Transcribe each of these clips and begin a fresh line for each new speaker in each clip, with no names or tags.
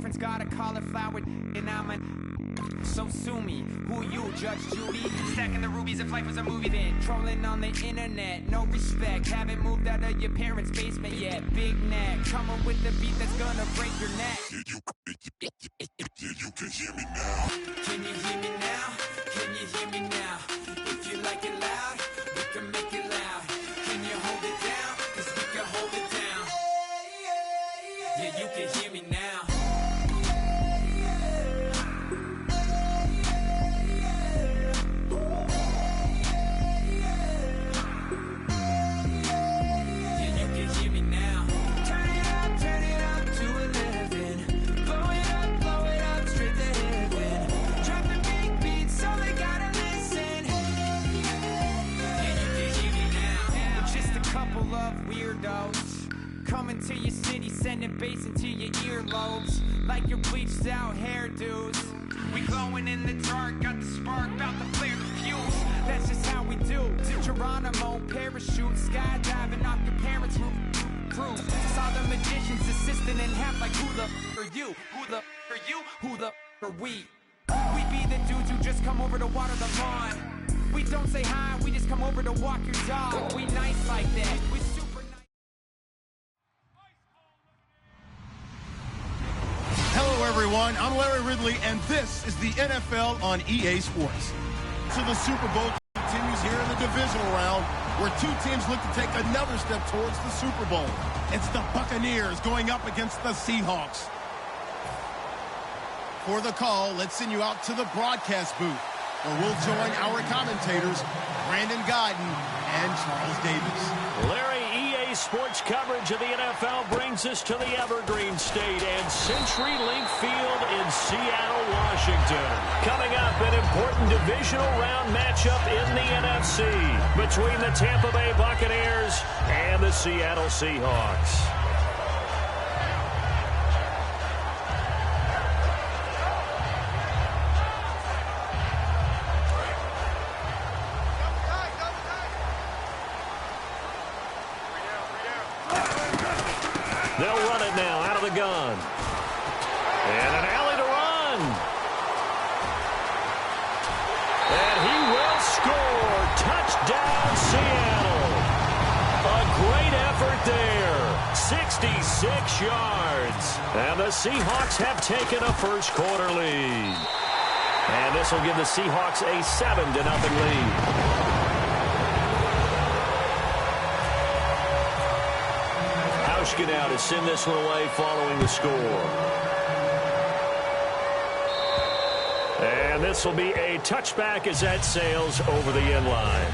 boyfriend's got a cauliflower, and I'm a... So sue me, who you, Judge Judy? Stacking the rubies if life was a movie then. Trolling on the internet, no respect. Haven't moved out of your parents' basement yet. Big neck, coming with the beat that's gonna break your neck.
Yeah, you can hear me now.
Can you hear me now? Can you hear me now? If you like it loud, we can make it loud. Can you hold it down? 'Cause we can hold it down. Yeah, you can hear me now. Coming to your city, sending bass into your earlobes, like your bleached out hairdos. We glowing in the dark, got the spark, about to flare the fuse. That's just how we do. Geronimo, parachute, skydiving off your parents' roof. Saw the magician's assistant in half, like who the are you? Who the are you? Who the are we? We be the dudes who just come over to water the lawn. We don't say hi, we just come over to walk your dog. We nice like that. We super nice.
Hello, everyone. I'm Larry Ridley, and this is the NFL on EA Sports. So the Super Bowl continues here in the divisional round, where two teams look to take another step towards the Super Bowl. It's the Buccaneers going up against the Seahawks. For the call, let's send you out to the broadcast booth, where we'll join our commentators, Brandon Godden and Charles Davis.
Larry, EA Sports coverage of the NFL brings us to the Evergreen State and CenturyLink Field in Seattle, Washington. Coming up, an important divisional round matchup in the NFC between the Tampa Bay Buccaneers and the Seattle Seahawks. They'll run it now out of the gun. And an alley to run. And he will score. Touchdown, Seattle. A great effort there. 66 yards. And the Seahawks have taken a first quarter lead. And this will give the Seahawks a 7-0 lead. Get out to send this one away following the score. And this will be a touchback as that sails over the end line.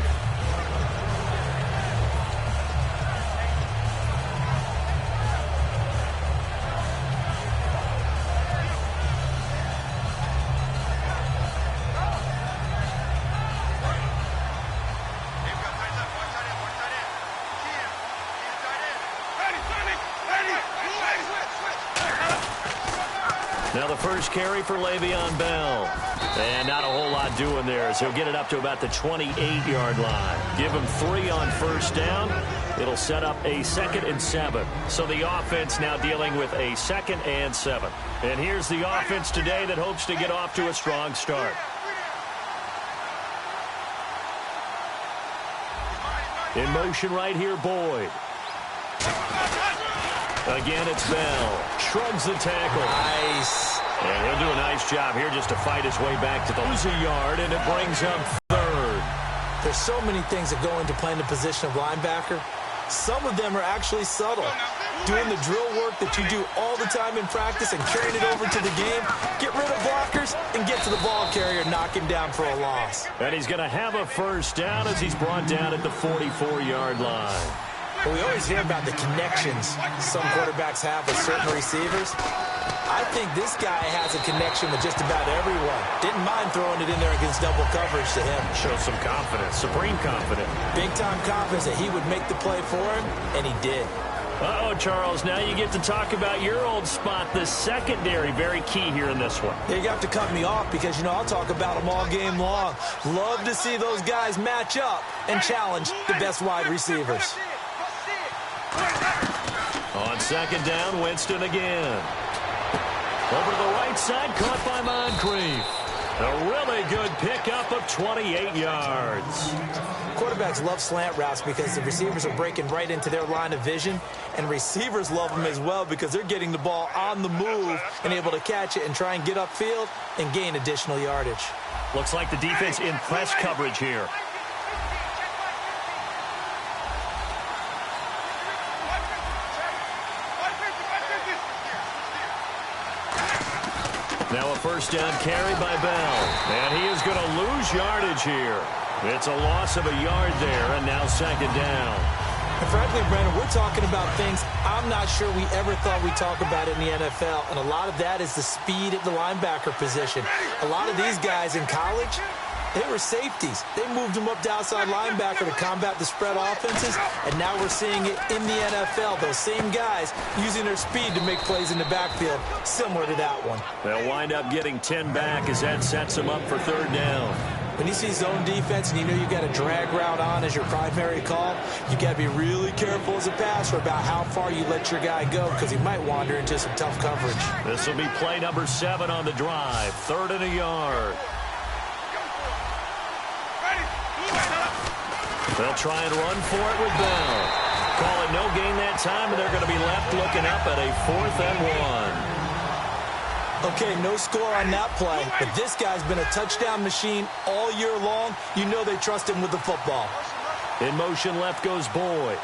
Now the first carry for Le'Veon Bell. And not a whole lot doing there, as he'll get it up to about the 28-yard line. Give him 3 on first down. It'll set up a 2nd and 7. So the offense now dealing with a 2nd and 7. And here's the offense today that hopes to get off to a strong start. In motion right here, Boyd. Again, it's Bell. Shrugs the tackle.
Nice.
And he'll do a nice job here just to fight his way back to the lose a yard, and it brings up 3rd.
There's so many things that go into playing the position of linebacker. Some of them are actually subtle. Doing the drill work that you do all the time in practice and carrying it over to the game. Get rid of blockers and get to the ball carrier and knock him down for a loss.
And he's going to have a first down as he's brought down at the 44-yard line.
Well, we always hear about the connections some quarterbacks have with certain receivers. I think this guy has a connection with just about everyone. Didn't mind throwing it in there against double coverage to him.
Shows some confidence, supreme confidence.
Big-time confidence that he would make the play for him, and he did.
Uh-oh, Charles, now you get to talk about your old spot, the secondary. Very key here in this one.
Yeah, you have to cut me off because, I'll talk about them all game long. Love to see those guys match up and challenge the best wide receivers.
On 2nd down, Winston again. Over to the right side, caught by Moncrief. A really good pickup of 28 yards.
Quarterbacks love slant routes because the receivers are breaking right into their line of vision, and receivers love them as well because they're getting the ball on the move and able to catch it and try and get upfield and gain additional yardage.
Looks like the defense in press coverage here. Now a first down carry by Bell. And he is going to lose yardage here. It's a loss of a yard there, and now second down.
And frankly, Brandon, we're talking about things I'm not sure we ever thought we'd talk about in the NFL. And a lot of that is the speed at the linebacker position. A lot of these guys in college, they were safeties. They moved them up to outside linebacker to combat the spread offenses, and now we're seeing it in the NFL. Those same guys using their speed to make plays in the backfield, similar to that one.
They'll wind up getting 10 back as that sets them up for third down.
When you see zone defense and you know you got a drag route on as your primary call, you got to be really careful as a passer about how far you let your guy go because he might wander into some tough coverage.
This will be play number 7 on the drive. 3rd and a yard. They'll try and run for it with Bell. Call it no gain that time, and they're going to be left looking up at a 4th and 1.
Okay, no score on that play, but this guy's been a touchdown machine all year long. You know they trust him with the football.
In motion left goes Boyd.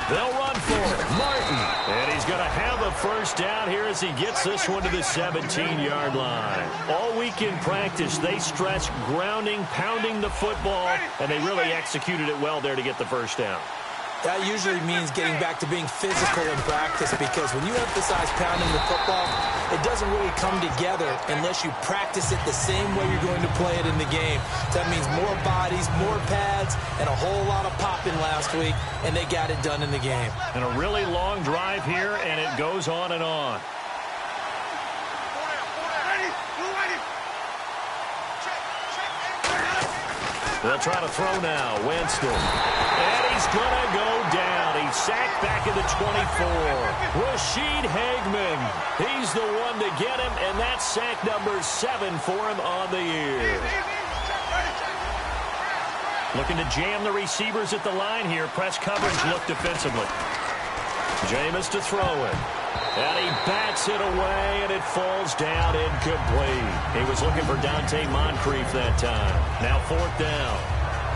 They'll run for it. Martin. And he's going to have a first down here as he gets this one to the 17-yard line. All week in practice, they stress grounding, pounding the football, and they really executed it well there to get the first down.
That usually means getting back to being physical in practice because when you emphasize pounding the football, it doesn't really come together unless you practice it the same way you're going to play it in the game. That means more bodies, more pads, and a whole lot of popping last week, and they got it done in the game.
And a really long drive here, and it goes on and on. They'll try to throw now. Winston. And he's going to go down. He's sacked back at the 24. Rashid Hagman. He's the one to get him, and that's sack number 7 for him on the year. Looking to jam the receivers at the line here. Press coverage look defensively. Jameis to throw it. And he bats it away, and it falls down incomplete. He was looking for Dante Moncrief that time. Now 4th down.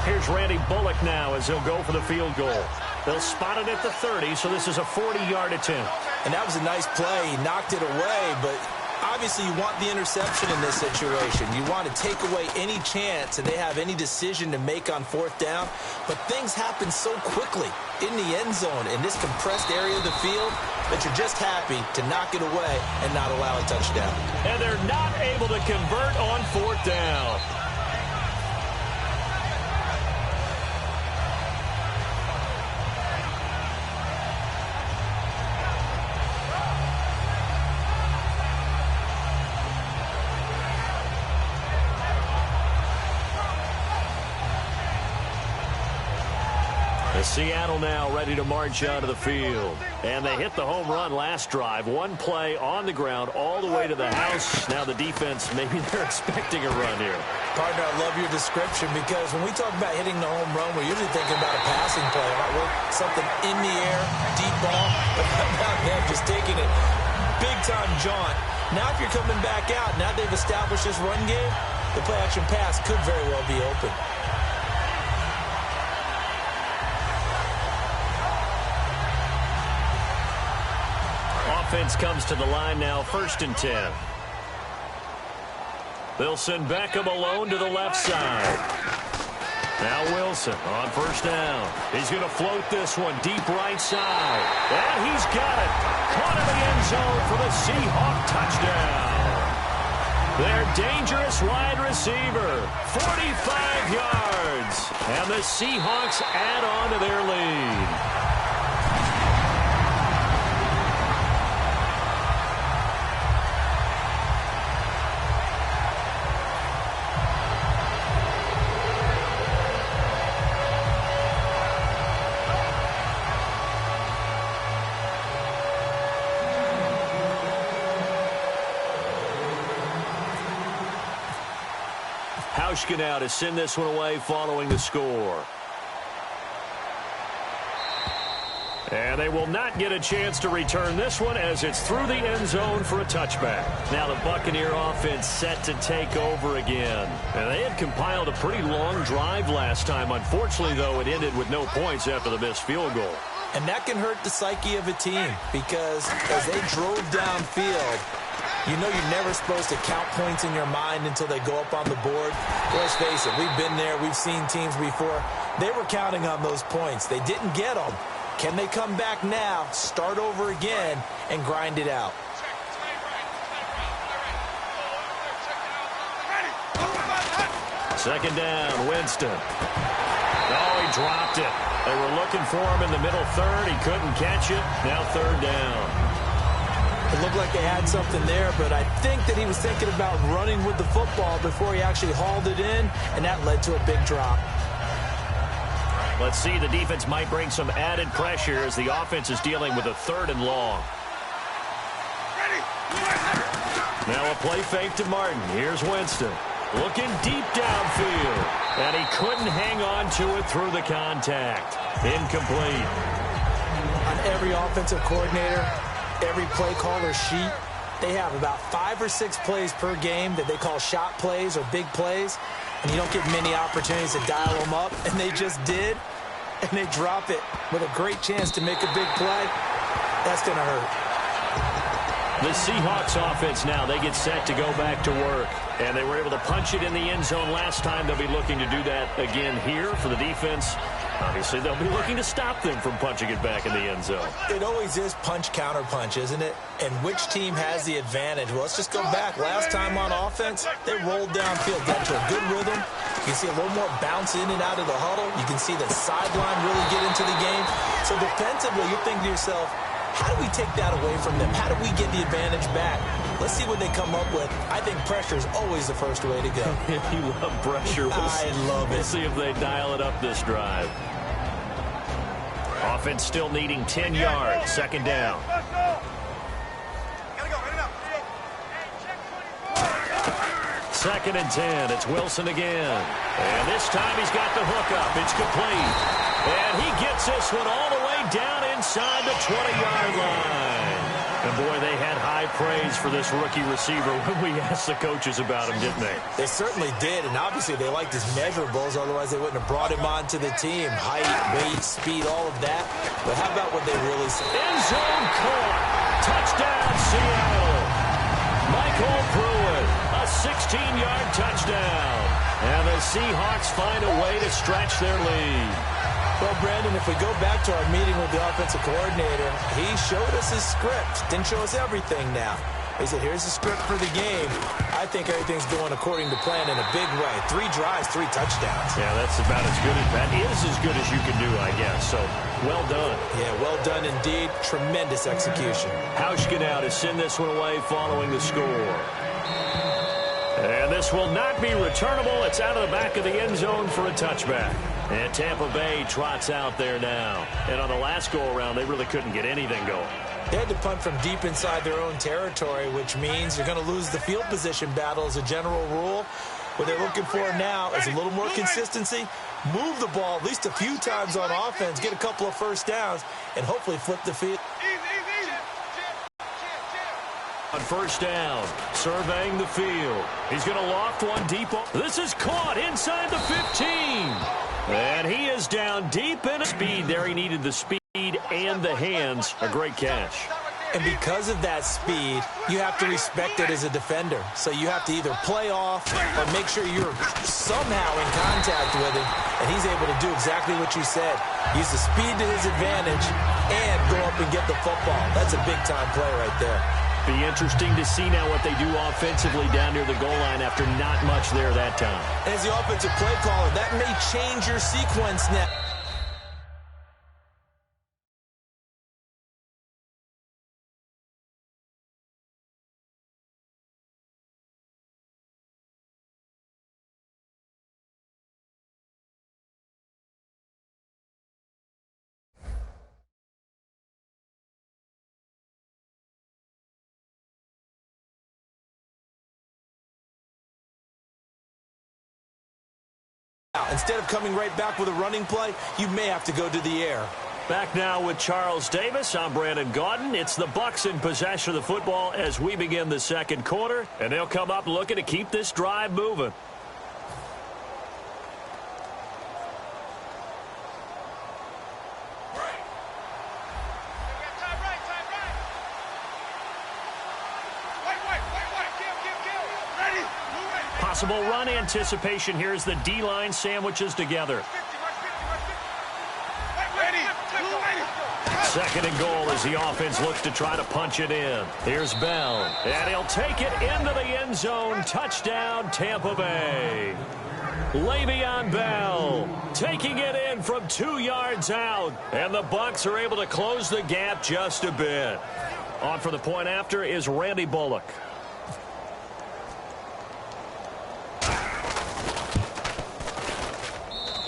Here's Randy Bullock now as he'll go for the field goal. They'll spot it at the 30, so this is a 40-yard attempt.
And that was a nice play. He knocked it away, but obviously you want the interception in this situation. You want to take away any chance and they have any decision to make on 4th down. But things happen so quickly in the end zone in this compressed area of the field that you're just happy to knock it away and not allow a touchdown.
And they're not able to convert on 4th down. Seattle now ready to march onto the field. And they hit the home run last drive. One play on the ground all the way to the house. Now the defense, maybe they're expecting a run here.
Partner, I love your description because when we talk about hitting the home run, we're usually thinking about a passing play, aren't we? Something in the air, deep ball, but not them just taking it. Big-time jaunt. Now if you're coming back out, now they've established this run game, the play-action pass could very well be open.
Offense comes to the line now, 1st and 10. They'll send Beckham alone to the left side. Now Wilson on 1st down. He's going to float this one deep right side. And he's got it. Caught in the end zone for the Seahawk touchdown. Their dangerous wide receiver, 45 yards. And the Seahawks add on to their lead. Hauschka now to send this one away following the score. And they will not get a chance to return this one as it's through the end zone for a touchback. Now the Buccaneer offense set to take over again. And they had compiled a pretty long drive last time. Unfortunately, though, it ended with no points after the missed field goal.
And that can hurt the psyche of a team because as they drove downfield, you know you're never supposed to count points in your mind until they go up on the board. Let's face it, we've been there. We've seen teams before. They were counting on those points. They didn't get them. Can they come back now, start over again, and grind it out?
Second down, Winston. Oh, he dropped it. They were looking for him in the middle third. He couldn't catch it. Now third down.
It looked like they had something there, but I think that he was thinking about running with the football before he actually hauled it in, and that led to a big drop.
Let's see, the defense might bring some added pressure as the offense is dealing with a third and long. Now a play fake to Martin. Here's Winston. Looking deep downfield. And he couldn't hang on to it through the contact. Incomplete.
On every offensive coordinator, every play caller sheet, they have about 5 or 6 plays per game that they call shot plays or big plays. And you don't get many opportunities to dial them up, and they just did, and they drop it with a great chance to make a big play. That's going to hurt.
The Seahawks offense now, they get set to go back to work. And they were able to punch it in the end zone last time. They'll be looking to do that again here for the defense. Obviously, they'll be looking to stop them from punching it back in the end zone.
It always is punch-counter-punch, isn't it? And which team has the advantage? Well, let's just go back. Last time on offense, they rolled downfield, got to a good rhythm. You can see a little more bounce in and out of the huddle. You can see the sideline really get into the game. So defensively, you're thinking to yourself, how do we take that away from them? How do we get the advantage back? Let's see what they come up with. I think pressure is always the first way to go.
You love pressure.
I love it.
We'll see if they dial it up this drive. Offense still needing 10 yards. Second down. Second and 10. It's Wilson again. And this time he's got the hook up. It's complete. And he gets this one all the way down inside the 20-yard line. And, boy, they had high praise for this rookie receiver when we asked the coaches about him, didn't they?
They certainly did, and obviously they liked his measurables. Otherwise, they wouldn't have brought him onto the team. Height, weight, speed, all of that. But how about what they really said?
End zone caught. Touchdown, Seattle. Michael Pruitt, a 16-yard touchdown. And the Seahawks find a way to stretch their lead.
Well, Brandon, if we go back to our meeting with the offensive coordinator, he showed us his script. Didn't show us everything now. He said, here's the script for the game. I think everything's going according to plan in a big way. 3 drives, 3 touchdowns.
Yeah, that's about as good as that is as good as you can do, I guess. So, well done.
Yeah, well done indeed. Tremendous execution.
Hauschka now to send this one away following the score. And this will not be returnable. It's out of the back of the end zone for a touchback. And Tampa Bay trots out there now. And on the last go-around, they really couldn't get anything going.
They had to punt from deep inside their own territory, which means you're going to lose the field position battle as a general rule. What they're looking for now is a little more consistency, move the ball at least a few times on offense, get a couple of first downs, and hopefully flip the field.
On first down, surveying the field. He's going to loft one deep. This is caught inside the 15. And he is down deep in speed there. He needed the speed and the hands. A great catch.
And because of that speed, you have to respect it as a defender. So you have to either play off or make sure you're somehow in contact with him. And he's able to do exactly what you said. Use the speed to his advantage and go up and get the football. That's a big-time play right there.
Be interesting to see now what they do offensively down near the goal line after not much there that time.
As the offensive play caller, that may change your sequence now. Instead of coming right back with a running play, you may have to go to the air.
Back now with Charles Davis. I'm Brandon Gaudin. It's the Bucs in possession of the football as we begin the second quarter, and they'll come up looking to keep this drive moving. Possible run anticipation here as the D-line sandwiches together. Second and goal as the offense looks to try to punch it in. Here's Bell, and he'll take it into the end zone. Touchdown, Tampa Bay. Le'Veon Bell taking it in from 2 yards out, and the Bucs are able to close the gap just a bit. On for the point after is Randy Bullock.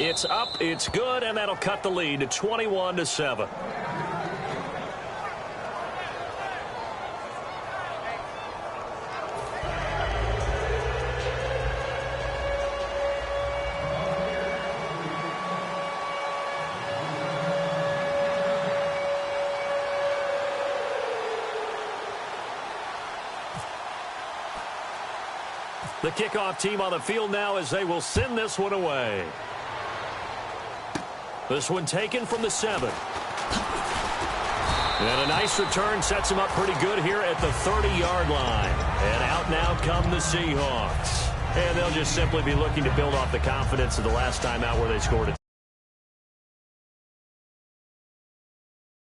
It's up, it's good, and that'll cut the lead to 21-7. The kickoff team on the field now as they will send this one away. This one taken from the 7. And a nice return sets him up pretty good here at the 30-yard line. And out now come the Seahawks. And they'll just simply be looking to build off the confidence of the last time out where they scored a